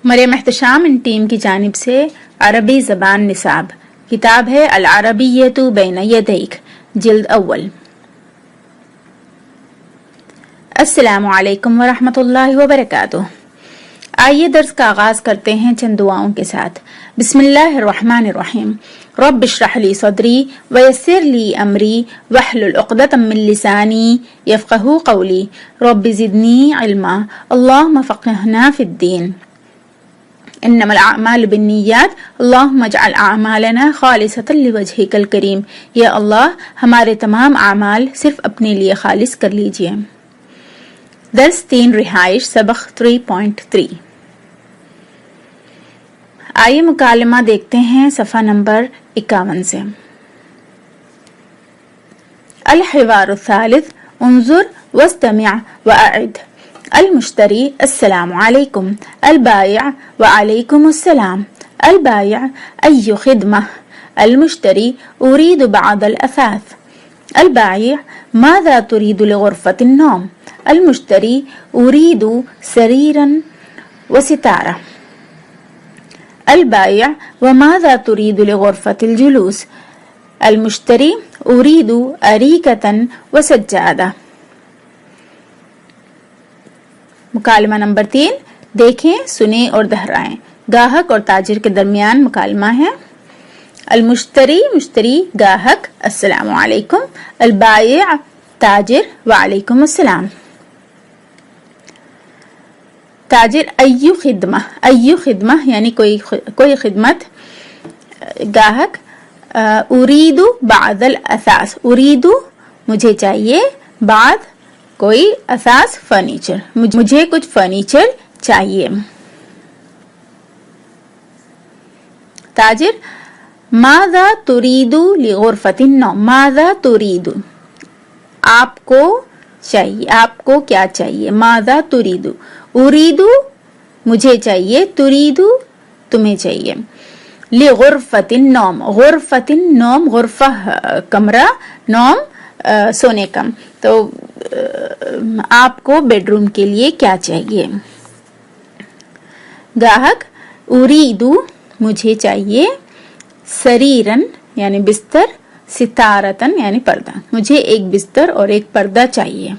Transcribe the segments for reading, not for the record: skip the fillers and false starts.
Maryam Ehtesham in team کی جانب سے عربی زبان نصاب کتاب ہے العربیۃ بین یدیک جلد اول۔ السلام علیکم ورحمۃ اللہ وبرکاتہ۔ آئیے درس کا آغاز کرتے ہیں چند دعاؤں کے ساتھ۔ بسم اللہ الرحمن الرحیم۔ رب اشرح لی صدری ویسر لی امری واحلل عقدۃ من لسانی یفقہوا قولی رب زدنی علما اللہم فقہنا فی الدین۔ انما الاعمال بالنیات اللہم اجعل اعمالنا خالصۃ لوجہک الکریم۔ یا اللہ ہمارے تمام اعمال صرف اپنے لیے خالص کر لیجئے۔ درس 3 رہائش سبق 3.3۔ آئیے مکالمہ دیکھتے ہیں صفحہ نمبر 51 سے۔ الحوار الثالث انظر واستمع واعد۔ المشتری السلام علیکم، البائع وعلیکم السلام، البائع ای خدمہ، المشتری اريد بعض الاثاث، البائع ماذا تريد لغرفة النوم، المشتری اريد سريرا وستارة، البائع وماذا تريد لغرفة الجلوس، المشتری اريد أريكة وسجادة۔ مکالمہ نمبر 3، دیکھیں، سنیں اور دہرائیں۔ گاہک اور تاجر کے درمیان مکالمہ ہے۔ المشتری مشتری گاہک، السلام علیکم، البائع تاجر، وعلیکم السلام۔ تاجر ایو خدمہ، ایو خدمہ یعنی کوئی خدمت۔ گاہک اریدو بعض الاثاث، اریدو مجھے چاہیے، بعض کوئی، اثاث فرنیچر مجھے کچھ فرنیچر چاہیے۔ تاجر ماذا تريد لغرفة النوم، ماذا تريد آپ کو چاہیے، آپ کو کیا چاہیے، ماذا تريد، اریدو مجھے چاہیے، تریدو تمہیں چاہیے، لغرفة النوم، غرفة النوم غرفہ کمرہ، نوم سونے کا، تو آپ کو بیڈ روم کے لیے کیا چاہیے۔ گاہک اریدو مجھے چاہیے، سریرن یعنی بستر، ستارتن یعنی پردہ، مجھے ایک بستر اور ایک پردہ چاہیے۔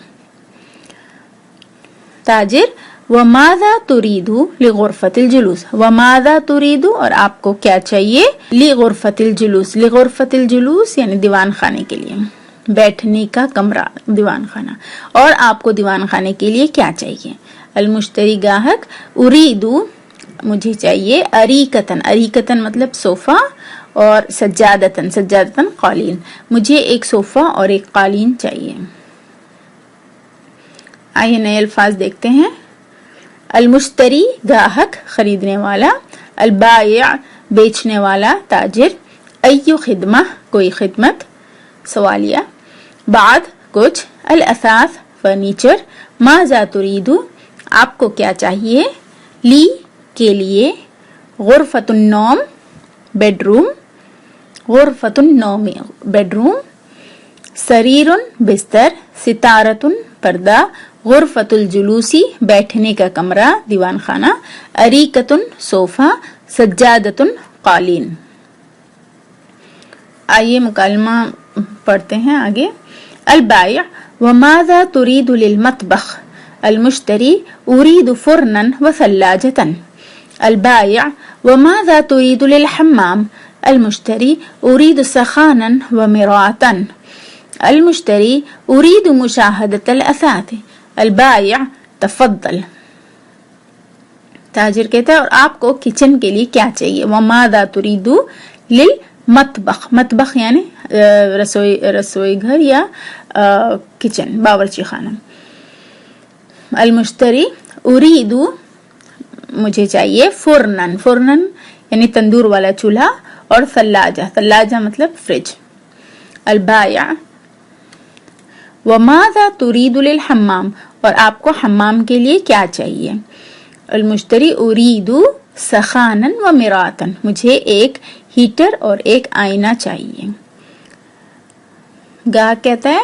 تاجر وماذا تريد لغرفة الجلوس، وماذا تريد اور آپ کو کیا چاہیے، لغرفة الجلوس، لغرفة الجلوس یعنی دیوان خانے کے لیے، بیٹھنے کا کمرہ، دیوان خانہ، اور آپ کو دیوان خانے کے لیے کیا چاہیے۔ المشتری گاہک اریدو مجھے چاہیے، اریکتن، اریکتن مطلب صوفہ، اور سجادتن، سجادتن قالین، مجھے ایک صوفہ اور ایک قالین چاہیے۔ آئیے نئے الفاظ دیکھتے ہیں۔ المشتری گاہک خریدنے والا، البائع بیچنے والا تاجر، ایو خدمہ کوئی خدمت سوالیہ، بعد کچھ، الاثاث فرنیچر، ماذا تريد آپ کو کیا چاہیے، لی کے لیے، غرفۃ النوم بیڈ روم، غرفۃ النوم بیڈ روم، سریرن بستر، ستارتن پردہ، غرفۃ الجلوسی بیٹھنے کا کمرہ، دیوان خانہ، اریکتن صوفہ، سجادتن قالین۔ آئیے مکالمہ پڑھتے ہیں آگے۔ البائع وماذا تريد للمطبخ، المشتری اريد فرنا وثلاجة، البائع وماذا تريد للحمام، المشتری اريد سخانا ومراة، المشتری اريد مشاہدة الاثاث، البائع تفضل۔ تاجر کہتا ہے اور آپ کو کچن کے لیے کیا چاہیے، وماذا تريد للمطبخ، مطبخ یعنی رسوئی گھر یا کچن، باورچی خانہ۔ المشتری اريد مجھے چاہیے، فرنن، فرنن یعنی تندور والا چولہا، اور ثلاجہ، ثلاجہ مطلب فریج۔ البائع وماذا تريد للحمام اور آپ کو حمام کے لیے کیا چاہیے۔ المشتری اريد سخانا ومراة مجھے ایک ہیٹر اور ایک آئینہ چاہیے۔ گاہک کہتا ہے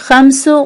5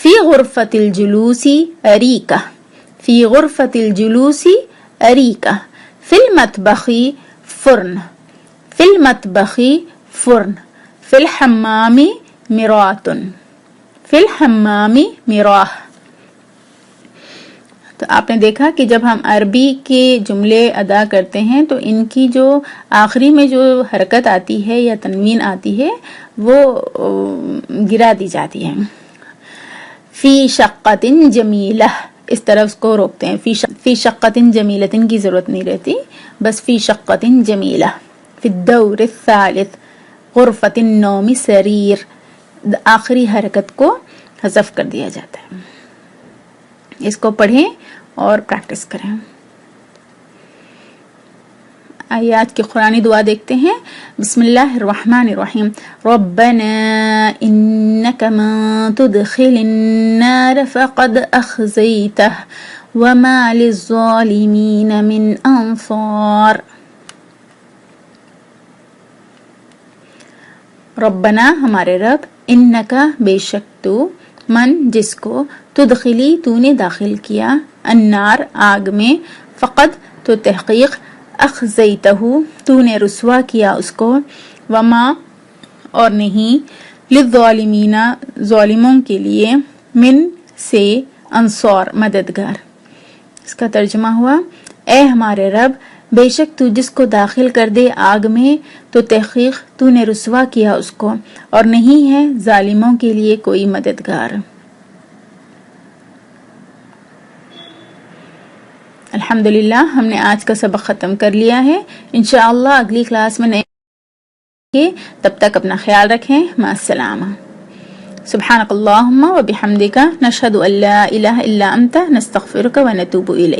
فی غرفۃ الجلوس اریکہ، فی غرفۃ الجلوس اریکہ، فی المطبخ فرن، فی المطبخ فرن، فی الحمام مراۃ، فی الحمام مراہ۔ تو آپ نے دیکھا کہ جب ہم عربی کے جملے ادا کرتے ہیں تو ان کی جو آخری میں جو حرکت آتی ہے یا تنوین آتی ہے وہ گرا دی جاتی ہے۔ فی شقۃ جمیلہ، اس طرح اس کو روکتے ہیں، فی شقۃ جمیلۃ کی ضرورت نہیں رہتی، بس فی شقۃ جمیلہ۔ فی الدور الثالث غرفۃ النوم سریر، آخری حرکت کو حذف کر دیا جاتا ہے۔ اس کو پڑھیں اور پریکٹس کریں۔ آئیے آج کی قرآنی دعا دیکھتے ہیں۔ بسم اللہ الرحمن الرحیم۔ ربنا انک من تدخل النار فقد اخزیتہ وما للظالمین من انصار۔ ربنا ہمارے رب، انکا بے شک تو، من جس کو، تدخلی تو نے داخل کیا، النار آگ میں، فقد تو تحقیق، اخزیتہ تو نے رسوا کیا اس کو، وما اور نہیں، للظالمین ظالموں کے لیے، من سے، انصار مددگار۔ اس کا ترجمہ ہوا، اے ہمارے رب بے شک تو جس کو داخل کر دے آگ میں تو تحقیق تو نے رسوا کیا اس کو، اور نہیں ہے ظالموں کے لیے کوئی مددگار۔ الحمدللہ ہم نے آج کا سبق ختم کر لیا ہے۔ انشاءاللہ اگلی کلاس میں نئے، تب تک اپنا خیال رکھیں۔ مع السلامہ۔ سبحانک اللہم و بحمدک، نشہد ان لا الہ الا انت، نستغفرک و نتوب الیک۔